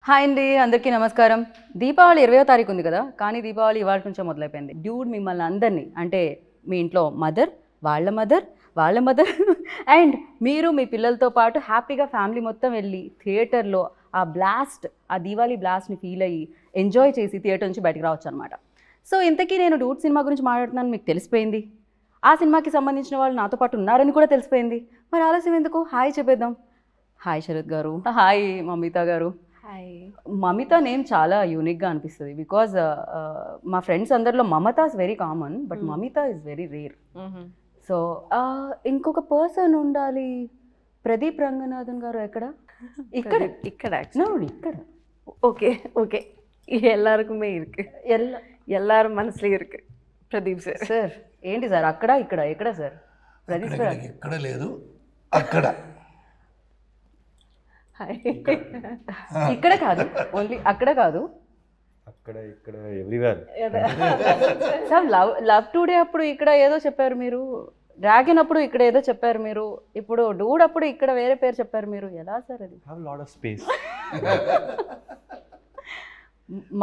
Hi అండి, అందరికీ నమస్కారం. దీపావళి 20వ తారీఖు ఉంది కదా, కానీ దీపావళి ఇవాళ నుంచే మొదలైపోయింది. డ్యూడ్ మిమ్మల్ని అందరినీ, అంటే మీ ఇంట్లో మదర్, వాళ్ళ మదర్ అండ్ మీరు మీ పిల్లలతో పాటు హ్యాపీగా ఫ్యామిలీ మొత్తం వెళ్ళి థియేటర్లో ఆ దీవాళీ బ్లాస్ట్ని ఫీల్ అయ్యి ఎంజాయ్ చేసి థియేటర్ నుంచి బయటకు రావచ్చు అనమాట. సో ఇంతకీ నేను డూడ్ సినిమా గురించి మాట్లాడుతున్నాను మీకు తెలిసిపోయింది. ఆ సినిమాకి సంబంధించిన వాళ్ళు నాతో పాటు ఉన్నారని కూడా తెలిసిపోయింది. మరి ఆలస్యం ఎందుకు, హాయ్ చెప్పేద్దాం. హాయ్ శరత్ గారు, హాయ్ మమిత గారు. మమిత నేమ్ చాలా యూనిక్గా అనిపిస్తుంది బికాజ్ మా ఫ్రెండ్స్ అందరిలో Mamata is very common, but Mamitha is very rare. So ఇంకొక పర్సన్ ఉండాలి. ప్రదీప్ రంగనాథన్ గారు ఎక్కడ? ఇక్కడ ఇక్కడ ஓகே ஓகே எல்லாருக்குமே இருக்கு. எல்லாரும் மனசுல இருக்கு. ప్రదీప్ సార్ ఏంటి సార్ అక్కడ ఇక్కడ ఎక్కడ సార్? ప్రదీప్ సార్ ఇక్కడ లేదు, అక్కడ ఇక్కడ కాదు, ఓన్లీ అక్కడ కాదు, అక్కడ ఇక్కడ ఎవ్రీవేర్. సార్ లవ్ టుడే అప్పుడు ఇక్కడ ఏదో చెప్పారు మీరు, డ్రాగన్ అప్పుడు ఇక్కడ ఏదో చెప్పారు మీరు, ఇప్పుడు డూడ్ అప్పుడు ఇక్కడ వేరే పేరు చెప్పారు మీరు. ఎలా సార్ అది? Have lot of space.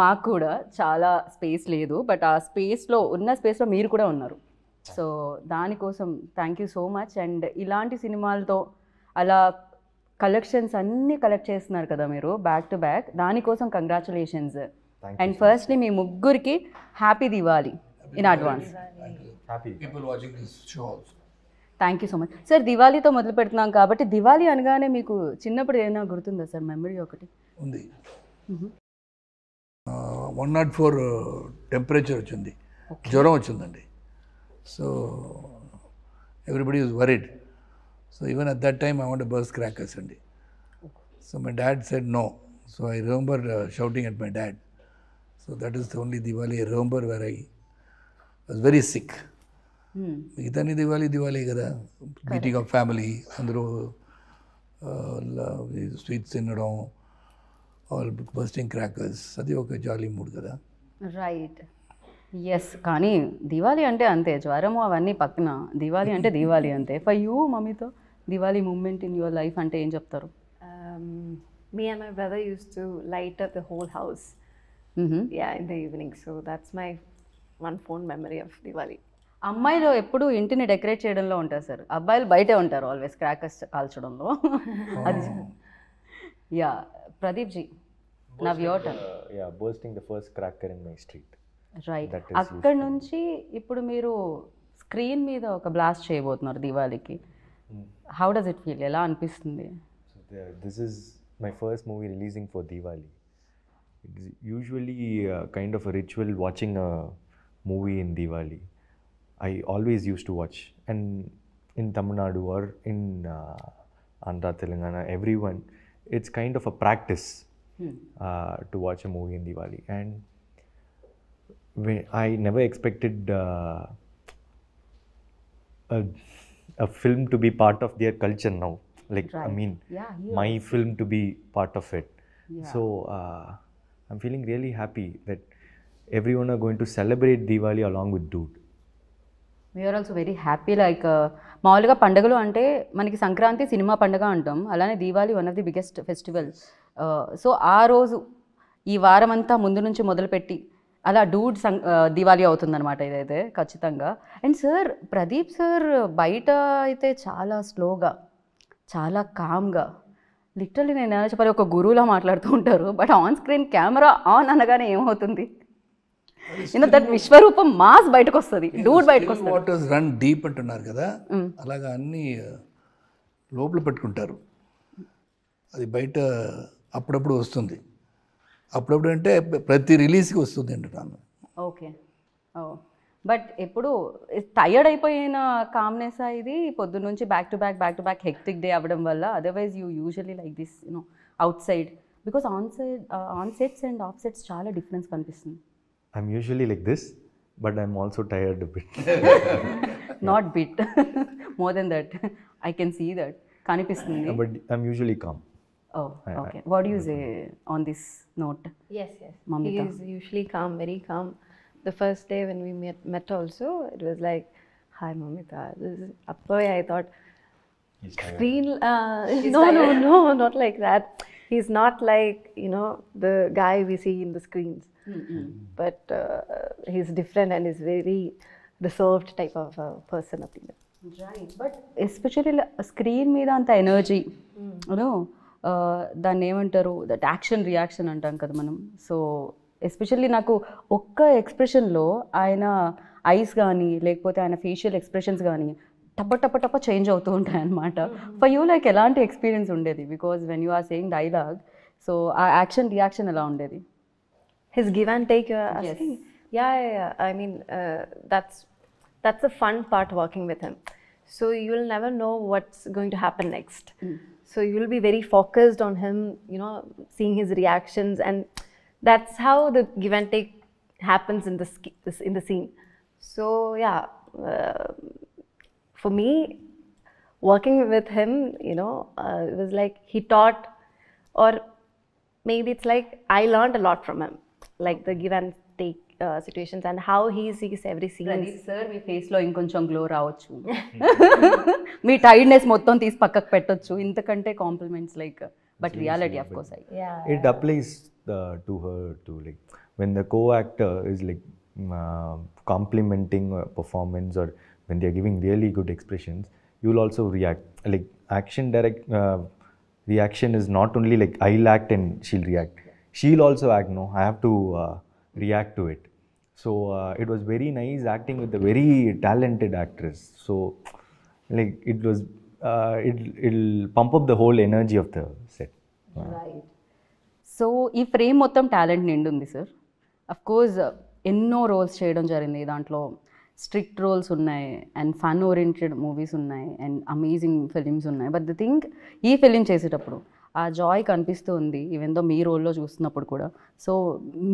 మాకు కూడా చాలా స్పేస్ లేదు, బట్ ఆ స్పేస్లో మీరు కూడా ఉన్నారు. సో దానికోసం thank you so much. And ఇలాంటి సినిమాలతో అలా కలెక్షన్స్ అన్నీ కలెక్ట్ చేస్తున్నారు కదా మీరు బ్యాక్ టు బ్యాక్, దానికోసం కంగ్రాచులేషన్స్. అండ్ ఫస్ట్లీ మీ ముగ్గురికి happy Diwali in advance. Thank you so much sir. దివాళీతో మొదలు పెడుతున్నాం కాబట్టి దివాళీ అనగానే మీకు చిన్నప్పుడు ఏమైనా గుర్తుందా సార్? మెమరీ ఒకటి ఉంది. 104 టెంపరేచర్ వచ్చింది, జ్వరం వచ్చిందండి. So everybody was worried. So even at that time I want to burst crackers అండి. So my dad said no. So I remember shouting at my dad. So that is the only Diwali I remember where I was very sick. మిగతాని దివాళీ కదా, meeting of family, అందరూ sweets తినడం, all bursting crackers, అది ఒక jolly mood కదా. Right, yes. కానీ దివాళీ అంటే అంతే, జ్వరము అవన్నీ పక్కన, దివాళీ అంటే దివాళీ అంతే. ఫర్ యూ మమ్మీతో Diwali moment in your life అంటే ఏం చెప్తారు? Me and my brother used to light up the whole house in the evening. So that's my one fond memory of Diwali. అమ్మాయిలు ఎప్పుడు ఇంటిని డెకరేట్ చేయడంలో ఉంటారు సార్, అబ్బాయిలు బయటే ఉంటారు ఆల్వేస్ క్రాకర్స్ కాల్చడంలో. అది yeah Pradeep ji, now your turn. Bursting the first cracker in my street. Right, అక్కడ నుంచి ఇప్పుడు మీరు స్క్రీన్ మీద ఒక బ్లాస్ట్ చేయబోతున్నారు దివాళీకి. How does it feel? ఎలా అనిపిస్తుంది? This is my first movie releasing for Diwali. It's usually kind of a ritual watching a movie in Diwali. I always used to watch, and in Tamil Nadu or in Andhra, Telangana, everyone, it's kind of a practice to watch a movie in Diwali. And I never expected a film to be part of their culture now. Like, right. I mean, my film to be part of it. So I'm feeling really happy that everyone are going to celebrate Diwali along with Dude. We are also very happy. Like మామూలుగా పండుగలు అంటే మనకి Sankranti cinema పండుగ అంటాం, అలానే Diwali one of the biggest festival. So ఆ రోజు ఈ వారం అంతా ముందు నుంచి మొదలుపెట్టి అలా డూడ్ దివాళీ అవుతుందన్నమాట ఇదైతే ఖచ్చితంగా. అండ్ సార్ ప్రదీప్ సార్ బయట అయితే చాలా స్లోగా, చాలా కామ్గా, లిటరల్లీ నేను ఎలా చెప్పాలి, ఒక గురువులా మాట్లాడుతూ ఉంటారు. But on screen camera on అనగానే ఏమవుతుంది, దట్ విశ్వరూపం మాస్ బయటకు వస్తుంది, డూడ్ బయటకు వస్తుంది. వాటర్స్ రన్ డీప్ అంటున్నారు కదా, అలాగా అన్నీ లోపల పెట్టుకుంటారు. అది బయట అప్పుడప్పుడు వస్తుంది. అప్పుడప్పుడు అంటే ప్రతి రిలీజ్కి వస్తుంది అంటున్నాను. ఓకే, బట్ ఎప్పుడు టైర్డ్ అయిపోయిన కామ్నెస్ ఇది పొద్దున్న నుంచి back to back hectic day అవ్వడం వల్ల? Otherwise you usually like this out side, because on sets and of sets చాలా డిఫరెన్స్ కనిపిస్తుంది. I'm usually like this, but I'm also tired a bit. Not bit, more than that. I can see that kanipistundi. But I'm usually calm. Oh, okay. What do you say on this note? Yes. Mamita. He is usually calm, very calm. The first day when we met also, it was like, hi Mamita. Appo I thought screen. No, not like that. he's not like, you know, the guy we see in the screens. But he's different and is very reserved type of person of the. Right but especially screen మీద అంత energy you know దాన్ని ఏమంటారు that action reaction అంటాం కదా మనం. So especially నాకు ఒక్క ఎక్స్ప్రెషన్లో ఆయన ఐస్ కానీ లేకపోతే ఆయన ఫేషియల్ ఎక్స్ప్రెషన్స్ కానీ టప్ప టప్ప టప్ప చేంజ్ అవుతూ ఉంటాయి అన్నమాట. ఫర్ యూ లైక్ ఎలాంటి ఎక్స్పీరియన్స్ ఉండేది? Because when you are saying dialogue, so ఆ యాక్షన్ రియాక్షన్ ఎలా ఉండేది? His give and take, you're asking? Yeah. I mean, that's the fun part working with him. So you'll never know what's going to happen next. So you'll be very focused on him, you know, seeing his reactions, and that's how the give and take happens in in the scene. So yeah, for me, working with him, you know, it was like he taught, or maybe it's like I learned a lot from him, like the give and take situations and how he sees every scene. Sir మీ ఫేస్లో ఇంకొంచెం glow రావచ్చు, మీ tiredness మొత్తం తీసి పక్కకు పెట్టొచ్చు, ఇంతకంటే compliments like but reality of course It applies to her too. Like when the co-actor is like complimenting a performance, or when they are giving really good expressions, you will also react. Like action reaction is not only like I'll act and she'll react. She'll also act. No, I have to react to it. So it was very nice acting with a very talented actress. So like it was, it'll pump up the whole energy of the set. Right. So ఈ frame మొత్తం talent నిండి ఉంది sir. Of course ఎన్నో roles చేయడం జరిగింది, దాంట్లో strict roles ఉన్నాయి and fun oriented movies ఉన్నాయి అండ్ అమేజింగ్ ఫిలిమ్స్ ఉన్నాయి. బట్ ద థింగ్, ఈ ఫిలిం చేసేటప్పుడు ఆ జాయ్ కనిపిస్తూ ఉంది ఈవెన్ దో మీ రోల్లో చూస్తున్నప్పుడు కూడా. సో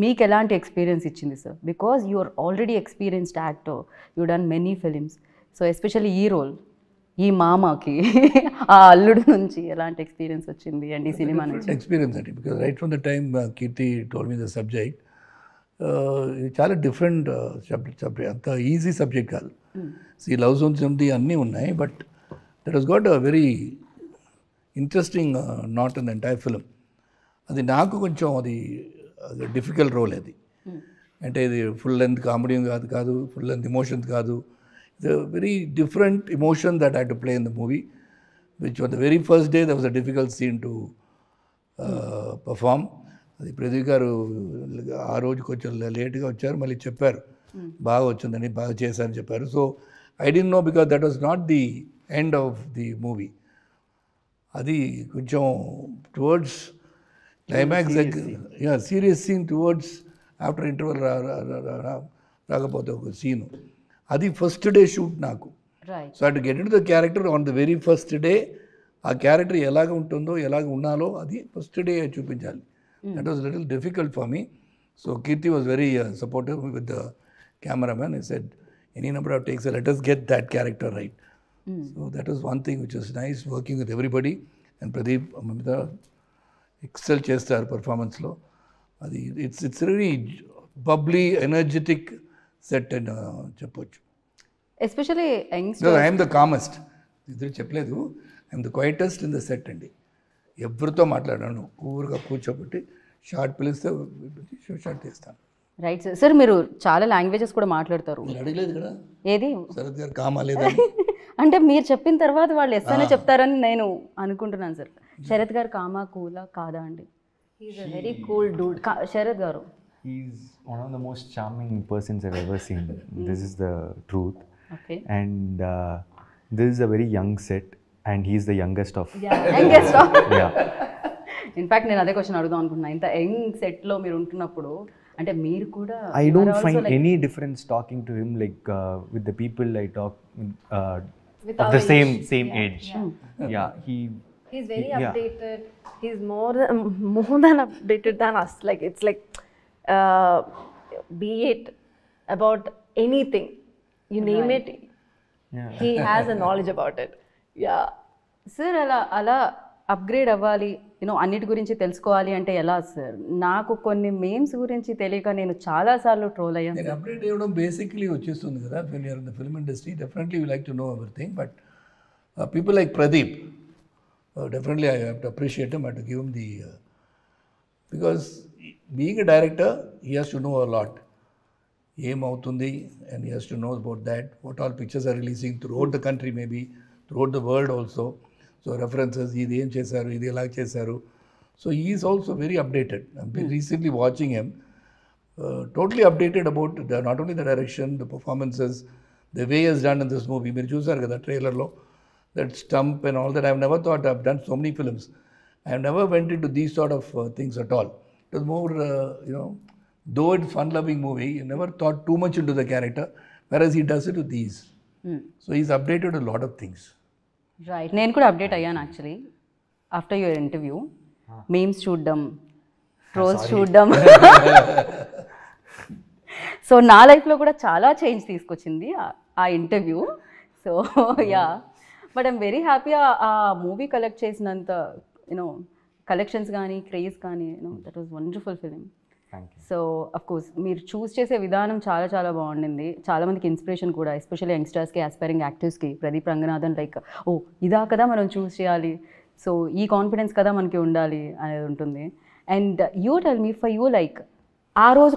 మీకు ఎలాంటి ఎక్స్పీరియన్స్ ఇచ్చింది sir? Because you are already experienced actor, you done many films. So especially ఈ రోల్, ఈ మామకి ఆ అల్లుడు నుంచి ఎలాంటి ఎక్స్పీరియన్స్ వచ్చింది అండ్ ఈ సినిమా నుంచి? ఎక్స్పీరియన్స్ అండి, because right from the time Keerthi told me the subject, ఇది చాలా డిఫరెంట్ సబ్జెక్ట్, అంత ఈజీ సబ్జెక్ట్ కాదు. ఈ లవ్ జోన్స్ అన్నీ ఉన్నాయి, but that has got a very interesting not in the entire film. అది నాకు కొంచెం అది డిఫికల్ట్ రోల్ అది. అంటే ఇది ఫుల్ లెంత్ కామెడీ కాదు, ఫుల్ లెంత్ ఎమోషన్స్ కాదు. It's a very different emotion that I to play in the movie, which on the very first day that was a difficult scene to perform. అది ప్రదీప్ గారు ఆ రోజు కొంచెం లేట్గా వచ్చారు, మళ్ళీ చెప్పారు బాగా వచ్చిందని, బాగా చేశారని చెప్పారు. So I don't know, because that was not the end of the movie. అది కొంచెం towards climax serious scene towards after interval రాకపోతే ఒక సీను, అది ఫస్ట్ డే షూట్ నాకు. So I to get in to the character on the very first day. ఆ character ఎలాగ ఉంటుందో, ఎలాగ ఉండాలో అది ఫస్ట్ డే చూపించాలి. That was little difficult for me. So Keerthi was very supportive with the cameraman. He said, any number of takes, let us get that character right. So that was one thing which was nice, working with everybody. And Pradeep, Mamita, excel chestar performance lo. It's really bubbly, energetic set and cheppochu. Especially No, I am the calmest. ఇద్దరు చెప్పలేదు, I am the quietest in the set అండి. ఎవరితో మాట్లాడాను, ఊరుగా కూర్చోబెట్టి short పిలిస్తే short తీస్తాను. Right sir. Sir మీరు చాలా లాంగ్వేజెస్ కూడా మాట్లాడతారు. మీరు అడగలేదు కదా ఏది శరత్ గారు కామాలేదా అంటే మీరు చెప్పిన తర్వాత వాళ్ళు ఎస్ అనే చెప్తారని నేను అనుకుంటున్నాను సార్. శరత్ గారు కామా కూలా కాదా అండి? He's a very cool dude. Sarath గారు, He's one of the most charming persons I've ever seen. This is the truth. Okay. And this is a very young set, and he's the youngest of. Yeah. In fact నేను అదే question అడుగుదాం అనుకుంటున్నా. ఇంత young సెట్లో మీరు ఉంటున్నప్పుడు అంటే మీరు కూడా I don't find any difference talking to him like with the people I talk With of our the same age. Yeah, He's very Yeah. updated. He's more than updated than us. Like it's like, be it about anything, you name it, Yeah. he has a knowledge about it. Yeah. Sir అలా upgrade అవ్వాలి, you know అన్నిటి గురించి తెలుసుకోవాలి అంటే ఎలా sir? నాకు కొన్ని memes గురించి తెలియక నేను చాలాసార్లు ట్రోల్ అయ్యాను. నేను అప్డేట్ అవ్వడం బేసిక్లీ వచ్చేస్తుంది కదా. When you're in the film industry definitely you like to know everything. But people like Pradeep, definitely I have to appreciate him. I to give him the Because being a director, he has to know a lot. ఏమవుతుంది and he has to know about that, what all pictures are releasing throughout the country, maybe throughout the world also. So references, ఇది ఏం చేశారు, ఇది ఎలా చేశారు. So he is also very updated. I've been recently watching him, totally updated about not only the direction, the performances, the way he has done in this movie. మీరు చూసారు కదా ట్రైలర్లో, that stump and all that. I've never thought I've done so many films. I've never went into these sort of things at all. It was more, though it's fun-loving movie, you never thought too much into the character, whereas he does it with these. So he's updated a lot of things. Right, నేను కూడా update అయ్యాను actually after your interview. Memes చూడడం, trolls చూడడం. So నా లైఫ్లో కూడా చాలా change తీసుకొచ్చింది ఆ interview. So yeah, but I'm very happy ఆ మూవీ కలెక్ట్ చేసినంత కలెక్షన్స్ కానీ క్రేజ్ కానీ that was wonderful film. So of course మీరు చూస్ చేసే విధానం చాలా చాలా బాగుండింది. చాలామందికి ఇన్స్పిరేషన్ కూడా, ఎస్పెషల్లీ యంగ్స్టర్స్కి, ఆస్పైరింగ్ యాక్టర్స్కి. ప్రదీప్ రంగనాథన్ లైక్, ఓ ఇదా కదా మనం చూస్ చేయాలి, సో ఈ కాన్ఫిడెన్స్ కదా మనకి ఉండాలి అనేది ఉంటుంది. And you tell me, for you like ఆ రోజు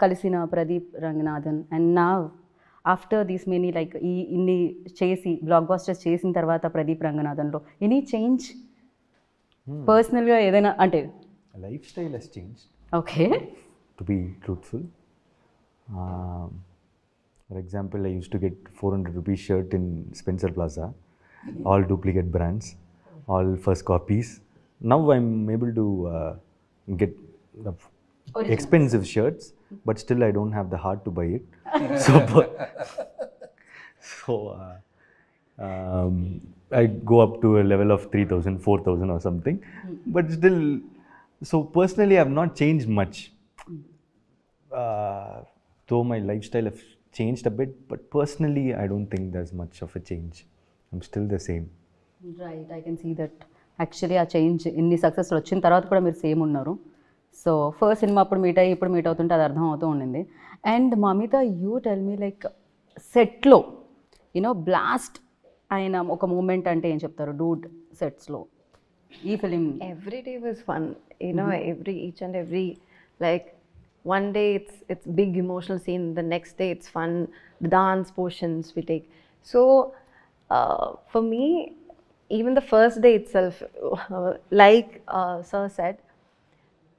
కలిసిన ప్రదీప్ రంగనాథన్ అండ్ నా ఆఫ్టర్ దీస్ మెనీ లైక్ ఇన్ని చేసి బ్లాక్ బాస్టర్స్ చేసిన తర్వాత ప్రదీప్ రంగనాథన్లో ఎనీ చేంజ్ పర్సనల్గా ఏదైనా అంటే? Lifestyle has changed. Okay. To be truthful, for example, I used to get 400 rupees shirt in Spencer Plaza, all duplicate brands, all first copies. Now I'm able to get expensive shirts, but still I don't have the heart to buy it. So I go up to a level of 3,000, 4,000 or something, but still. So personally, I have not changed much. Though my lifestyle have changed a bit, but personally, I don't think there's much of a change. I'm still the same. Right, I can see that. Actually ఆ change ఇన్ని సక్సెస్లు వచ్చిన తర్వాత కూడా మీరు same ఉన్నారు. So first cinema అప్పుడు meet అయ్యి ఇప్పుడు మీట్ అవుతుంటే అది అర్థం అవుతూ ఉండింది. And Mamitha, you tell me like సెట్లో బ్లాస్ట్ అయిన ఒక మూమెంట్ అంటే ఏం చెప్తారు? డూడ్ సెట్స్లో ఈ film. Every day was fun, each and every, like one day it's big emotional scene, the next day it's fun, the dance portions we take. So for me, even the first day itself, like sir said,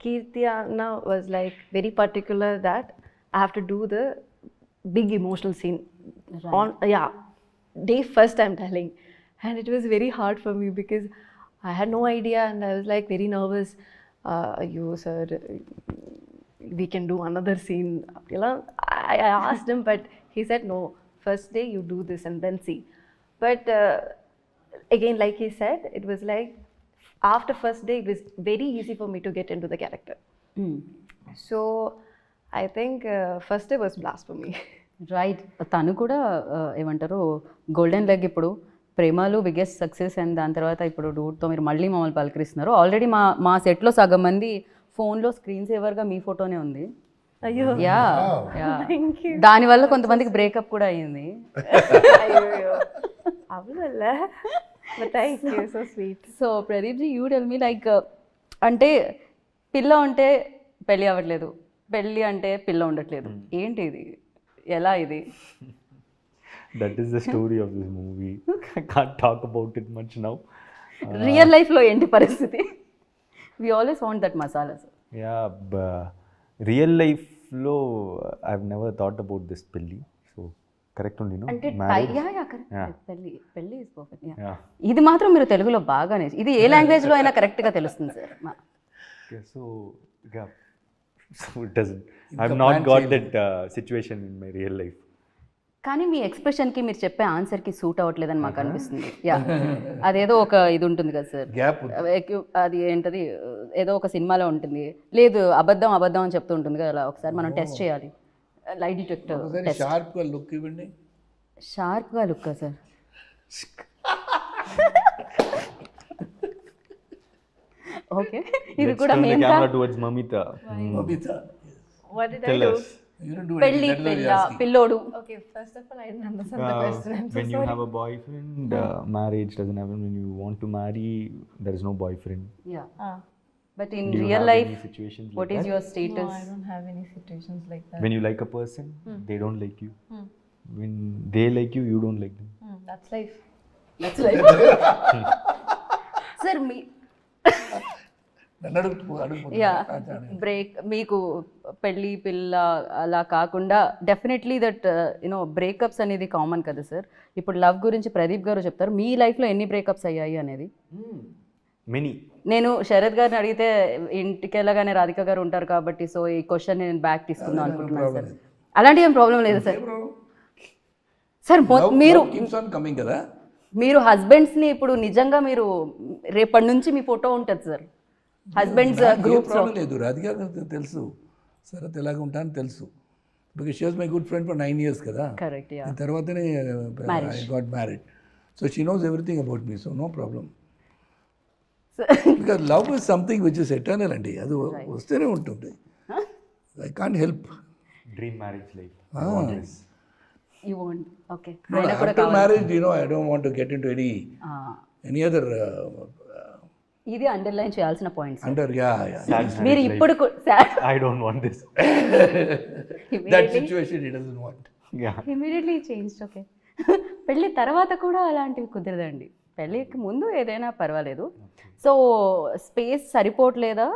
Kirti Anna was like very particular that I have to do the big emotional scene on day first, I'm telling, and it was very hard for me because I had no idea and I was like very nervous. You sir, we can do another scene. I asked him, but he said no. First day you do this and then see. But again, like he said, it was like after first day it was very easy for me to get into the character. So I think first day was blast for me. Right, తను కూడా ఏమంటారు golden leg ఇప్పుడు ప్రేమలు biggest success, and దాని తర్వాత ఇప్పుడు డూడ్తో మీరు మళ్ళీ మమ్మల్ని పలకరిస్తున్నారు. ఆల్రెడీ మా సెట్లో సగం మంది ఫోన్లో స్క్రీన్ సేవర్గా మీ ఫోటోనే ఉంది. అయ్యో, యా, దానివల్ల కొంతమందికి బ్రేకప్ కూడా అయ్యింది. అయ్యో అవల, but thank you, so sweet. So Pradeep ji, you tell me like అంటే పిల్ల ఉంటే పెళ్ళి అవ్వట్లేదు, పెళ్ళి అంటే పిల్ల ఉండట్లేదు, ఏంటి ఇది, ఎలా ఇది? That is the story of this movie. I can't talk about it much now. Real లైఫ్లో ఏంటి పరిస్థితి? We always want that masala. Yeah, real life lo I've never thought about this pelli. So correct only, no? అంటే Marriage? Correct, పెళ్ళి is perfect. Yeah. ఇది మాత్రం మీరు తెలుగులో బాగానే, ఇది ఏ లాంగ్వేజ్లో అయినా కరెక్ట్గా తెలుస్తుంది sir. Okay, so it doesn't. I've not got that situation in my real life. కానీ మీ ఎక్స్ప్రెషన్కి మీరు చెప్పే ఆన్సర్కి సూట్ అవ్వట్లేదని మాకు అనిపిస్తుంది. యా, అదేదో ఒక ఇది ఉంటుంది కదా సార్, గ్యాప్ అది ఏంటది, ఏదో ఒక సినిమాలో ఉంటుంది, లేదు అబద్ధం అబద్ధం అని చెప్తూ ఉంటుంది కదా, అలా ఒకసారి మనం టెస్ట్ చేయాలి. Light detector test. షార్ప్గా లుక్ ఇవ్వండి. షార్ప్గా లుక్కా సార్? ఓకే, ఇది కూడా Turn the మేము camera towards Mamita. Mamita, What did I Tell do? us. you don't do పెళ్ళి anything. That is పిల్ల what you're asking. పిల్లోడు. Okay, first of all, I didn't understand the question. I'm so When you sorry. have a boyfriend, marriage doesn't happen. When you want to marry, there is no boyfriend. Yeah, but in Do you real have life any situations what like is that? Your No, status? I don't have any situations like that. When you like a person, they don't like you. When they like you, you don't like them. That's life. That's life. Sir మీ నన్ను yeah break మీకు పెళ్ళి పిల్ల అలా కాకుండా definitely that you know breakups అనేది common కదా sir. ఇప్పుడు లవ్ గురించి ప్రదీప్ గారు చెప్తారు, మీ లైఫ్లో ఎన్ని బ్రేకప్స్ అయ్యాయి అనేది. Many. నేను శరత్ గారిని అడిగితే ఇంటికి వెళ్ళగానే రాధిక గారు ఉంటారు కాబట్టి సో ఈ క్వశ్చన్ నేను బ్యాక్ తీసుకుందాం అనుకుంటున్నాను సార్. అలాంటి ఏం ప్రాబ్లం లేదు సార్. సార్ మీరు కమింగ్ కదా. మీరు హస్బెండ్స్ని ఇప్పుడు నిజంగా మీరు రేపటి నుంచి మీ ఫోటో ఉంటుంది సార్ హస్బెండ్స్ గ్రూప్స్లో. ప్రాబ్లం లేదు, రాధిక గారికి తెలుసు శరత్ ఎలాగ ఉంటానని తెలుసు. Because she was my good friend for 9 years కదా. కరెక్ట్. యా తర్వాతనే I got married. So she knows everything about me, so no problem. Because love is something which is eternal అండి, అది వస్తూనే ఉంటుంది. I can't help. Dream marriage life. I want this. You want okay. After marriage, I don't want to get into any other ఇది underline చేయాల్సిన points. yeah. Sad marriage మీరు life. ఇప్పుడు I don't want this. That situation he doesn't want. Yeah. Immediately change. Okay. పెళ్ళి తర్వాత కూడా అలాంటివి కుదరదండి. పెళ్ళికి ముందు ఏదైనా పర్వాలేదు. సో స్పేస్ సరిపోవట్లేదా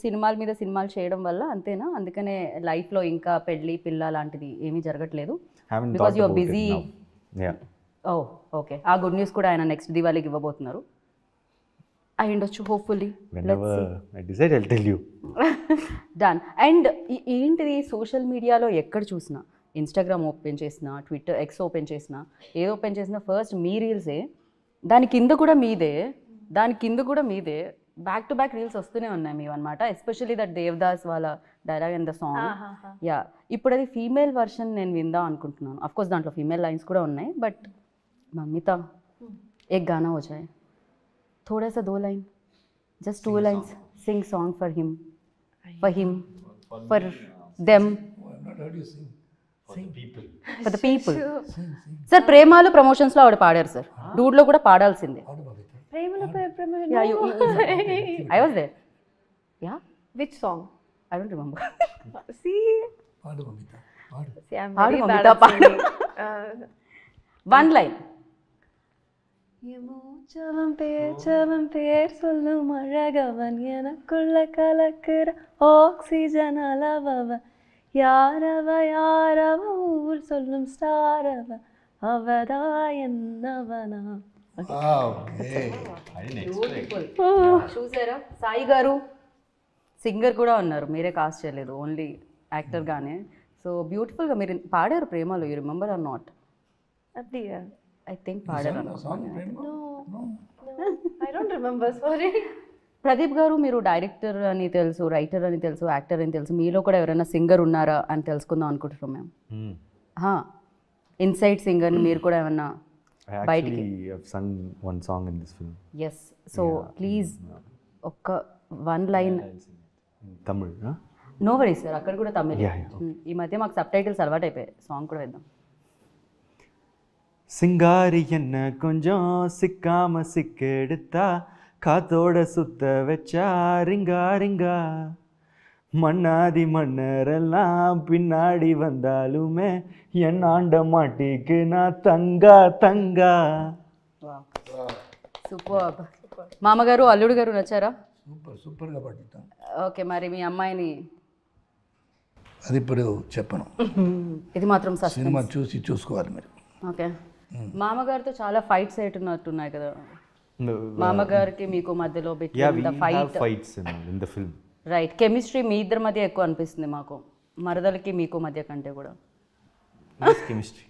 సినిమాల మీద సినిమాలు చేయడం వల్ల, అంతేనా? అందుకనే లైఫ్లో ఇంకా పెళ్ళి పిల్ల లాంటిది ఏమీ జరగట్లేదు Haven't because thought your about busy. it now. Yeah. Oh okay. ఆ గుడ్ న్యూస్ కూడా ఆయన నెక్స్ట్ దివాళీకి ఇవ్వబోతున్నారు. అయి ఉండొచ్చు hopefully. Whenever I decide, I'll tell you. Done. And ఏంటిది సోషల్ మీడియాలో ఎక్కడ చూసినా, ఇన్స్టాగ్రామ్ ఓపెన్ చేసినా, ట్విట్టర్ ఎక్స్ ఓపెన్ చేసినా, ఏది ఓపెన్ చేసినా ఫస్ట్ మీ రీల్సే, దాని కింద కూడా మీదే, బ్యాక్ టు బ్యాక్ రీల్స్ వస్తూనే ఉన్నాయి మీవి అనమాట. ఎస్పెషల్లీ దట్ దేవదాస్ వాళ్ళ dialogue and the song. Yeah ఇప్పుడు అది ఫీమేల్ వర్షన్ నేను విందాం అనుకుంటున్నాను. అఫ్కోర్స్ దాంట్లో ఫీమేల్ లైన్స్ కూడా ఉన్నాయి, బట్ మమ్మీతా एक गाना हो जाए, थोड़ा सा 2 line, just 2 lines, sing song for him, for them, for the people. Sir ప్రేమాలు ప్రమోషన్స్లో ఆవిడ పాడారు సార్, డూడ్లో కూడా పాడాల్సిందే. I was there. Yeah. Which song? I don't remember. See, I'm Paadu, very Mamita, bad at singing. One line. Seven பேர் சொல்லும் அழகவன் எனக்குள்ள கலக்குற ஆக்சிஜன் அளவவ யாரவ ஊர் சொல்லும் ஸ்டாரவ அவதா என்னவனா. చూసారా సాయి గారు సింగర్ కూడా ఉన్నారు, మీరే కాస్ట్ చేయలేదు, ఓన్లీ యాక్టర్గానే. సో బ్యూటిఫుల్గా మీరు పాడారు ప్రేమలో. You remember or not? அப்படியா? ఐ థింక్ పాడారు. No, I don't remember, sorry. Pradeep garu మీరు డైరెక్టర్ అని తెలుసు, రైటర్ అని తెలుసు, యాక్టర్ అని తెలుసు, మీలో కూడా ఎవరైనా సింగర్ ఉన్నారా అని తెలుసుకుందాం అనుకుంటున్నాం మేము. ఇన్సైడ్ సింగర్ని మీరు కూడా ఏమన్నా బయటికి? I have sung one song in this film. Yes. So please ఒక్క 1 line. Tamil, huh? No worry sir, అక్కడ కూడా తమిళ్. Yeah, yeah. ఈ మధ్య మాకు సబ్ టైటిల్స్ అలవాటు అయిపోయాయి, సాంగ్ కూడా వేద్దాం. சிங்காரி என்ன கொஞ்சம் சிக்காம சிக்கெடுத்தா காத்தோட சுத்த வச்சா ரிங்கா ரிங்கா மண்ணாதி மன்னரெல்லாம் பின்னாடி வந்தாலுமே என் ஆண்ட மாட்டிக்கு நான் தங்கா தங்கா. సూపర్. మామగారు అల్లుడు గారు నచ్చారా? సూపర్గా పాడుతాం. ఓకే, మరి మీ అమ్మాయిని అది ఇప్పుడు చెప్పను, ఇది మాత్రం సినిమా చూసుకోవాలి మీరు. ఓకే. మామగారితో చాలా ఫైట్స్ అయినట్టున్నాయి కదా, మామగారికి మీకు మధ్యలో Yeah, we between the have fight. fights in the film. Right. Chemistry మీ ఇద్దరి మధ్య ఎక్కువ అనిపిస్తుంది మాకు, మరదలకి మీకు మధ్య కంటే కూడా. Nice chemistry.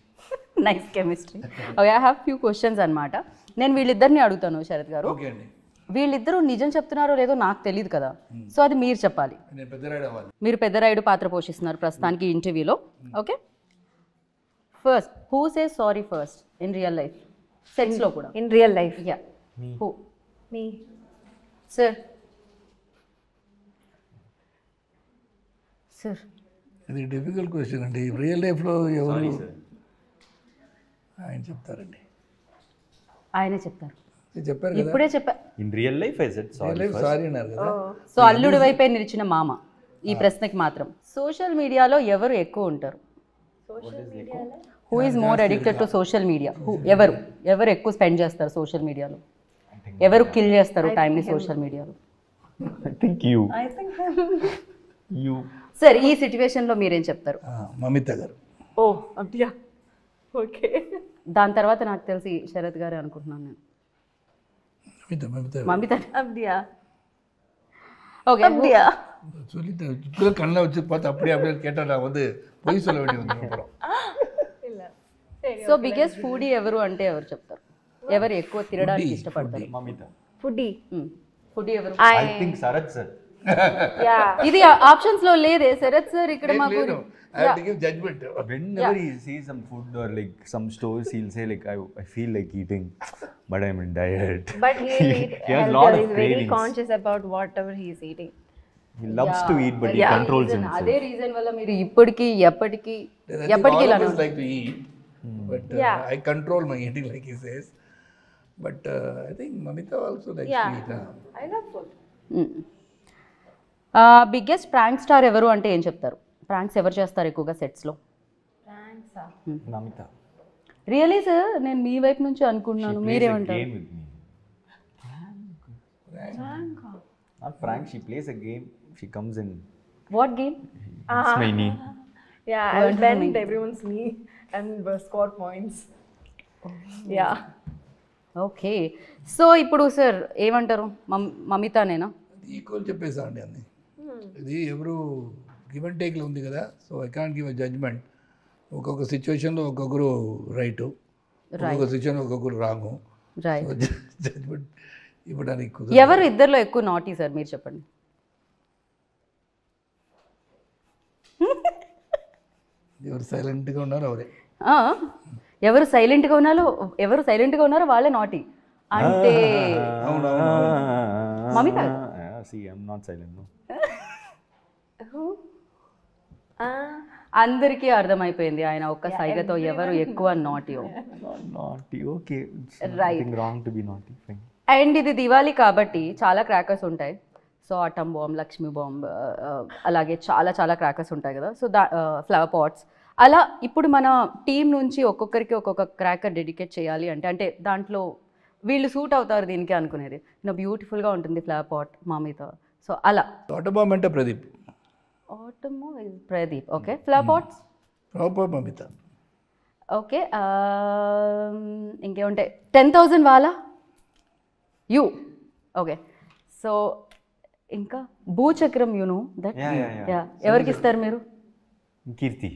Nice chemistry. Okay, I have few questions అనమాట. నేను వీళ్ళిద్దరిని అడుగుతాను శరత్ గారు. ఓకే అండి. వీళ్ళిద్దరూ నిజం చెప్తున్నారో లేదో నాకు తెలియదు కదా, సో అది మీరు చెప్పాలి. నేను పెద్దరాయుడు అవ్వాలి. మీరు పెద్దరాయుడు పాత్ర పోషిస్తున్నారు ప్రస్తుతానికి ఇంటర్వ్యూలో. Okay, first who says sorry first in real life, సెక్స్లో కూడా? In real life? Yeah. Who? Me. Sir. Sir ఇది డిఫికల్ట్ క్వశ్చన్ అండి. రియల్ లైఫ్లో ఎవరు ఆయన చెప్తారండి. ఆయనే చెప్తారు. చెప్పారు కదా, ఇప్పుడే చెప్పా. In real life, I said sorry first. Sorry అన్నారు కదా. సో అల్లుడి వైపే నిలిచిన మామ ఈ ప్రశ్నకి మాత్రం. సోషల్ మీడియాలో ఎవరు ఎక్కువ ఉంటారు? Who is more addicted to social media? ఎవరు ఎక్కువ స్పెండ్ చేస్తారు సోషల్ మీడియాలో? ఎవరు కిల్ చేస్తారు టైంని సోషల్ మీడియాలో? I think you. You. Sir ఈ సిచ్యువేషన్లో మీరేం చెప్తారు? మమిత గారు. ఓ అబ్దియా, ఓకే. దాని తర్వాత నాకు తెలిసి శరత్ గారే అనుకుంటున్నాను నేను. மமிதா அப்படியா? ஓகே அப்படியா? சொல்லிட்டு இப்போ கண்ணில் வச்சு பார்த்து அப்படியே கேட்டால் நான் வந்து பொய் சொல்ல வேண்டிய வந்து அப்புறம். సో బిగ్గెస్ట్ ఫుడీ ఎవరు అంటే ఎవరు చెప్తారు? ఎవరు ఎక్కువ తినడానికి ఇష్టపడతారు? Mamita. ఫుడీ. ఫుడీ ఎవరు? I think Sarath sir. Yeah. ఇది ఆప్షన్స్ లో లేదే శరత్ సార్ ఇక్కడ మాకు. I have to give judgment. Whenever he sees some food or like some stores, he'll say like, I feel like eating, but I'm in diet. But he'll eat He has healthy. lot of He's very cravings. conscious about whatever he is eating. He loves to eat, but he controls himself. అదే reason వల్ల మీరు ఇప్పటికి ఎప్పటికి All of us like to eat, but I control my eating like he says. But I think Mamita also likes to eat. I love food. Biggest prank star ఎవరు అంటే ఏం చెప్తారు? Pranks ఎవరు చేస్తారు ఎక్కువగా సెట్స్లో? Mamita. రియలీ సార్ నేను మీ వైపు నుంచి అనుకుంటున్నాను, Plays a మీరేమంటారు? game with me. Not prank. She plays a game. She comes in. What game? It's my knee. Yeah, I'll bend everyone's knee and score points. Yeah. Okay. So ఇప్పుడు sir ఏమంటారు? మమితానేనా? Equal చెప్పేసా అండి అన్ని. ఇది ఎవరు give and టేక్లో ఉంది కదా, so I can't give a judgment. ఒక్కొక్క సిచ్యువేషన్లో ఒక్కొక్కరు రైటు, ఒక్కొక్క సిచ్యువేషన్ ఒక్కొక్కరు రాంగు. రైట్. జడ్జ్మెంట్ ఇవ్వడానికి కుదరదు. ఎవరు ఇద్దరిలో ఎక్కువ నాటీ సార్ మీరు చెప్పండి? ఎవరు సైలెంట్గా ఉన్నారో అవరే. ఎవరు సైలెంట్గా ఉన్నారో వాళ్ళే నాటీ అంటే Mamitha. See, I'm not silent. No. అందరికీ అర్థమైపోయింది ఆయన ఒక్క సైగతో ఎవరు ఎక్కువ నాటియో. Not naughty. Okay. It's Right. nothing wrong to be naughty. Fine. And ఇది దివాళీ కాబట్టి చాలా క్రాకర్స్ ఉంటాయి. So atom bomb, Lakshmi bomb, అలాగే చాలా చాలా క్రాకర్స్ ఉంటాయి కదా. సో ఫ్లవర్ పాట్స్ అలా ఇప్పుడు మన టీం నుంచి ఒక్కొక్కరికి ఒక్కొక్క క్రాకర్ డెడికేట్ చేయాలి అంటే దాంట్లో వీళ్ళు సూట్ అవుతారు దీనికి అనుకునేది బ్యూటిఫుల్గా ఉంటుంది ఫ్లవర్ పాట్ మమిత. సో అలా ఆటోబాంబ్ అంటే ప్రదీప్. ఆటమో Pradeep. Okay. Flower pots proper మమిత. ఓకే. ఇంకేముంటాయి? 10,000 వాలా యూ. ఓకే. సో ఇంకా భూచక్రం యూనో దట్. Yeah. ఎవరికి ఇస్తారు మీరు? Kirti.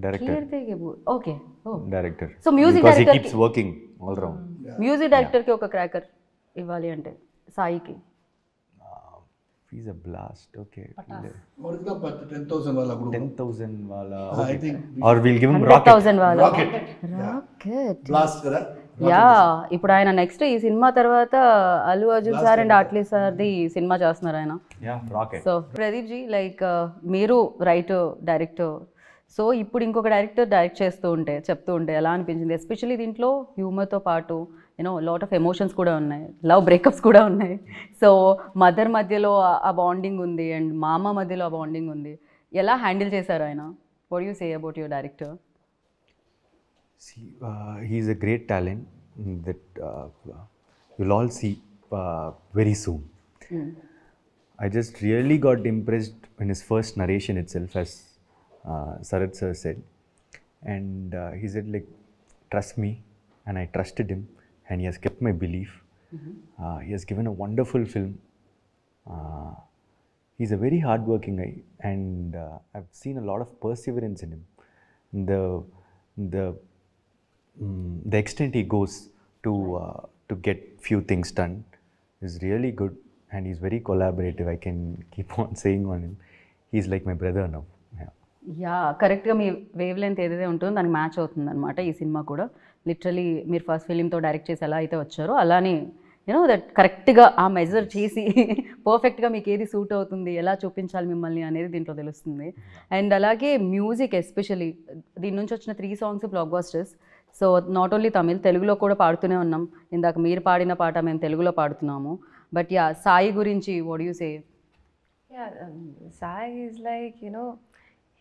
Director. కీర్తికి okay. Director. So music because he director keeps working all around. Music డైరెక్టర్కి ఒక క్రాకర్ ఇవ్వాలి అంటే సాయికి. He's a blast. Okay. और 10,000 वाला group 10,000 wala. I Okay. think Or we'll give him rocket. 100,000 వాలా. Rocket rocket. బ్లాస్ట్ కదా. యా ఇప్పుడు ఆయన నెక్స్ట్ ఈ సినిమా తర్వాత అల్లు అర్జున్ సార్ అండ్ ఆట్లీ సార్ది సినిమా చేస్తున్నారు ఆయన. Yeah, rocket. So Pradeep ji like మీరు రైటర్ డైరెక్టర్, సో ఇప్పుడు ఇంకొక డైరెక్టర్ డైరెక్ట్ చెప్తూ ఉంటే ఎలా అనిపించింది? ఎస్పెషల్లీ దీంట్లో హ్యూమర్తో పాటు లాట్ ఆఫ్ ఎమోషన్స్ కూడా ఉన్నాయి, లవ్ బ్రేకప్స్ కూడా ఉన్నాయి. సో మదర్ మధ్యలో ఆ బాండింగ్ ఉంది అండ్ మామ మధ్యలో ఆ బాండింగ్ ఉంది. ఎలా హ్యాండిల్ చేశారు ఆయన? What you say about your director? See, he's a great talent that you'll all see very soon. I just really got impressed in his first narration itself, as Sarath sir said. And he said like, trust me, and I trusted him, and he has kept my belief. He has given a wonderful film. He's a very hardworking guy, and I've seen a lot of perseverance in him. The extent he goes to get few things done is really good, and he's very collaborative. I can keep on saying on him. He's like my brother now. Yeah. Yeah కరెక్ట్గా మీ wave length ఏదైతే ఉంటుందో దానికి match అవుతుంది అనమాట ఈ cinema కూడా. Literally మీరు first ఫిలింతో direct చేసి ఎలా అయితే వచ్చారో అలానే దట్ కరెక్ట్గా ఆ మెజర్ చేసి పర్ఫెక్ట్గా మీకు ఏది సూట్ అవుతుంది, ఎలా చూపించాలి మిమ్మల్ని అనేది దీంట్లో తెలుస్తుంది. అండ్ అలాగే మ్యూజిక్ ఎస్పెషలీ దీని నుంచి వచ్చిన 3 songs black busters. So not only Tamil, తెలుగులో కూడా పాడుతూనే ఉన్నాం. ఇందాక మీరు పాడిన పాట మేము తెలుగులో పాడుతున్నాము. బట్ యా, సాయి గురించి what you say? Yeah, Sai is like,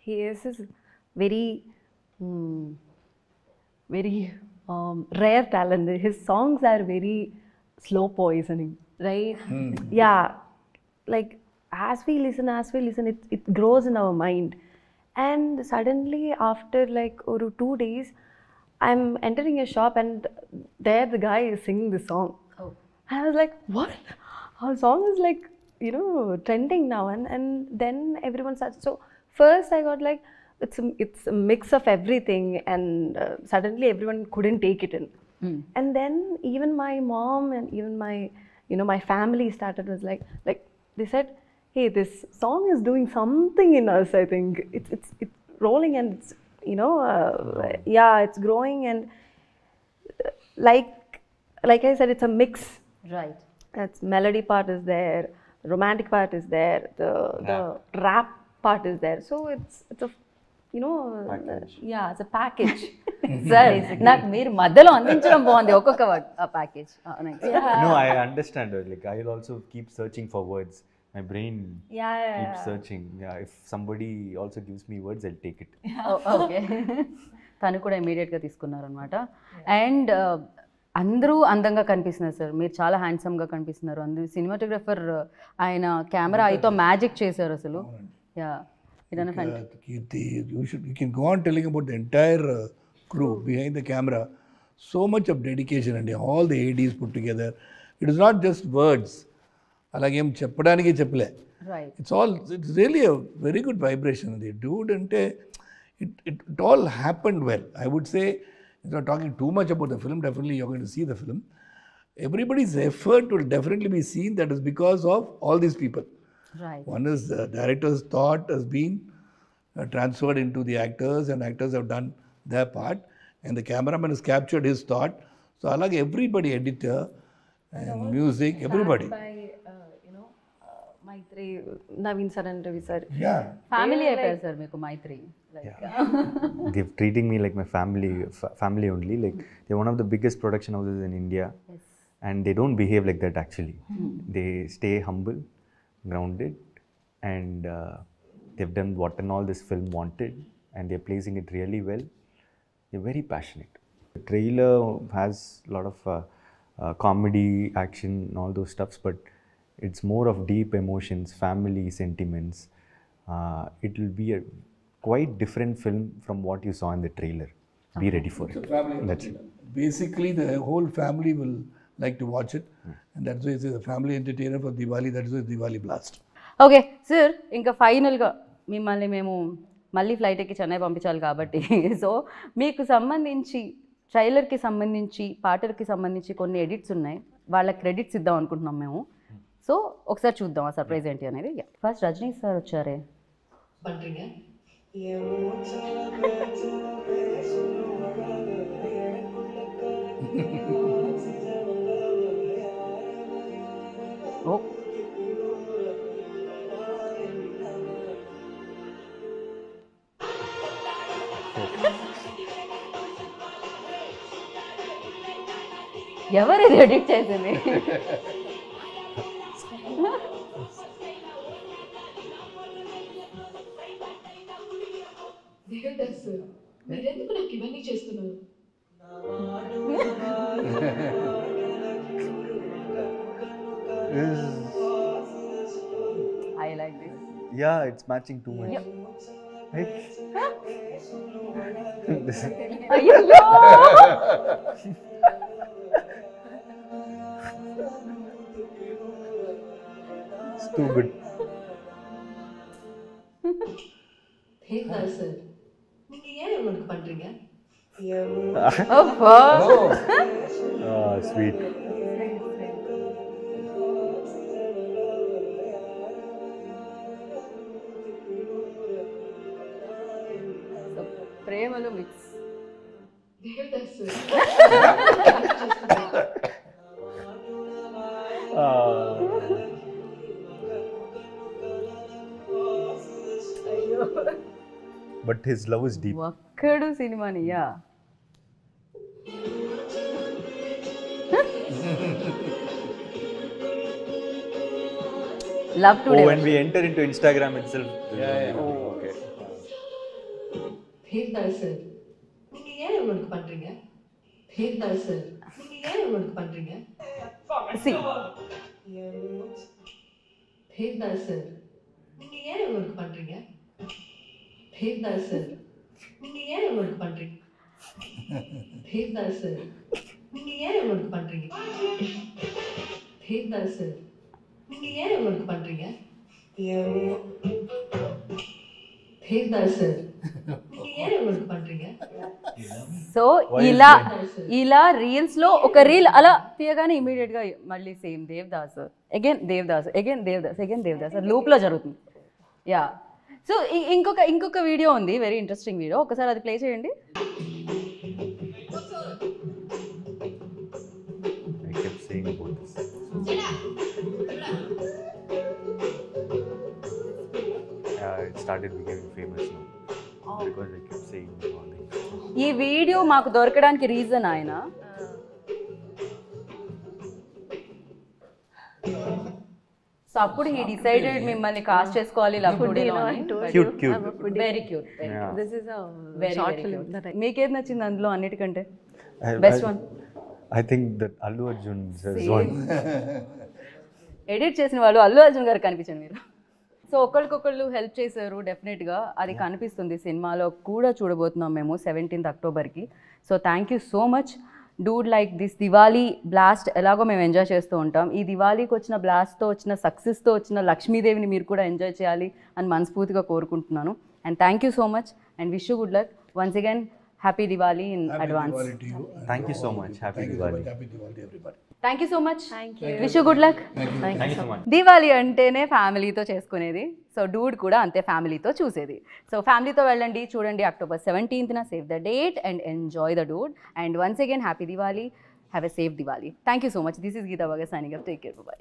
he is this very, very rare talent. His songs are very slow poisoning, right? Yeah, like as we listen, it grows in our mind. And suddenly, after like 2 days, I'm entering a shop and there the guy is singing the song. Oh. I was like, what? Our song is like, trending now. And then everyone starts. So first I got like, it's a mix of everything. And suddenly everyone couldn't take it in. And then even my mom and even my, my family started was like they said, hey, this song is doing something in us. I think it's rolling and it's, yeah, it's growing. And like I said, it's a mix. Right. It's melody part is there, romantic part is there, the rap part is there. So it's a Package. yeah, it's a package. Sir నాకు మీరు మధ్యలో అందించడం బాగుంది ఒక్కొక్క word ఆ package. No, I understand. Like I'll also keep searching for words. My brain keeps searching. Yeah, if somebody also gives me words, I'll take it. Okay. తను కూడా ఇమీడియట్గా తీసుకున్నారు అనమాట. అండ్ అందరూ అందంగా కనిపిస్తున్నారు సార్, మీరు చాలా హ్యాండ్సమ్గా కనిపిస్తున్నారు. అందరూ సినిమాటోగ్రఫర్ ఆయన కెమెరా అయితో మ్యాజిక్ చేశారు అసలు. Yeah, Kirti, you can go on telling about the entire crew behind the camera. So much of dedication and all the ADs put together. It is not just words. అలాగేం చెప్పడానికి చెప్పలే. Right. It's really a very good vibration. The dude ante it all happened well. I would say, not talking too much about the film, definitely you're going to see the film. Everybody's effort will definitely be seen. That is because of all these people. Right. One is the director's thought has been transferred into the actors, and actors have done their part, and the cameraman has captured his thought. So alage everybody, editor and music, everybody. By Maitri, Naveen sir and Ravi sir. Yeah. Family అయిపోయారు sir మీకు మైత్రి. They're treating me like my family only. Like they're one of the biggest production houses in India, and they don't behave like that actually. They stay humble, grounded, and they've done what and all this film wanted, and they're placing it really well. They're very passionate. The trailer has a lot of comedy, action, and all those stuffs, but it's more of deep emotions, family sentiments. It will be a quite different film from what you saw in the trailer. Be ready for it. That's it. Basically, the whole family will like to watch it, and that's why it's a family entertainer for Diwali. That's why it's Diwali Blast. Okay sir, ఇంకా ఫైనల్గా మిమ్మల్ని మేము మళ్ళీ flight ఎక్కి చెన్నై పంపించాలి కాబట్టి, so మీకు సంబంధించి ట్రైలర్కి సంబంధించి పాటలకి సంబంధించి కొన్ని ఎడిట్స్ ఉన్నాయి, వాళ్ళ క్రెడిట్స్ ఇద్దాం అనుకుంటున్నాం మేము. సో ఒకసారి చూద్దాం ఆ సర్ప్రైజ్ ఏంటి అనేది. ఫస్ట్ రజనీ సార్ వచ్చారే. ఓ, ఎవరు ఇది ఎడిట్ చేసింది? మీరెందుకు నాకు ఇవన్నీ చేస్తున్నారు? I like this. Yeah, it's matching too much. Right? అయ్యో, It's too good. தேங்காய் சார், நீங்க ஏன் இவனுக்கு பண்றீங்க? ఓహో. Ah, sweet. ప్రేమలో mix. Devdas sir, But his love is deep. ఒక్కడు సినిమాని. Yeah, love today when we enter into Instagram itself. Okay. Devdas sir நீங்க ஏன் இவனுக்கு பண்றீங்க தேவதாஸ் சார் நீங்க ஏன் இவனுக்கு பண்றீங்க సి தேவதாஸ் சார் நீங்க ஏன் இவனுக்கு பண்றீங்க தேவதாஸ் சார் நீங்க ஏன் இவனுக்கு பண்றீங்க தேவதாஸ் சார் நீங்க ஏன் இவனுக்கு பண்றீங்க தேவதாஸ் சார் நீங்க ஏன் இவனுக்கு பண்றீங்க தேவதாஸ் சார் நீங்க ఏం ఇవనుకు పண்றீங்க సో ఇలా రీల్స్ లో ఒక రీల్ అలా తీయగానే ఇమీడియట్ గా మళ్ళీ same Devdas again Devdas again Devdas again Devdas loop లో జరుగుతుంది యా సో ఇంకొక వీడియో ఉంది వెరీ ఇంట్రెస్టింగ్ వీడియో ఒకసారి అది ప్లే చేయండి I kept saying about this. It started becoming famous now because I kept saying all things. ఈ వీడియో మాకు దొరకడానికి రీజన్ ఆయన సో అప్పుడు హీ డిసైడెడ్ మిమ్మల్ని కాస్ట్ చేసుకోవాలి లవ్ టుడేలో Cute. Very cute This is a very short film that I మీకేది నచ్చింది అందులో అన్నిటికంటే I- best one I think that Allu Arjun says one. Edit చేసిన వాళ్ళు అల్లు అర్జున్ గారు కనిపించండి మీరు సో ఒకరికొకళ్ళు హెల్ప్ చేశారు డెఫినెట్గా అది కనిపిస్తుంది సినిమాలో కూడా చూడబోతున్నాం మేము 17th అక్టోబర్కి so thank you so much dude like this Diwali blast ఎలాగో మేము ఎంజాయ్ చేస్తూ ఉంటాం ఈ దివాళీకి వచ్చిన బ్లాస్ట్తో వచ్చిన సక్సెస్తో వచ్చిన లక్ష్మీదేవిని మీరు కూడా ఎంజాయ్ చేయాలి అని మనస్ఫూర్తిగా కోరుకుంటున్నాను and thank you so much and wish you good luck once again happy Diwali in advance Thank you so much. Happy Diwali. Happy Diwali, everybody. Thank you so much wish you good luck Thank you so much. Diwali అంటేనే ఫ్యామిలీతో చేసుకునేది so Dude కూడా అంతే ఫ్యామిలీతో చూసేది so ఫ్యామిలీతో వెళ్ళండి చూడండి October 17th save the date and enjoy the dude and once again happy Diwali have a safe Diwali thank you so much this is Geetha Bhaga signing up take care by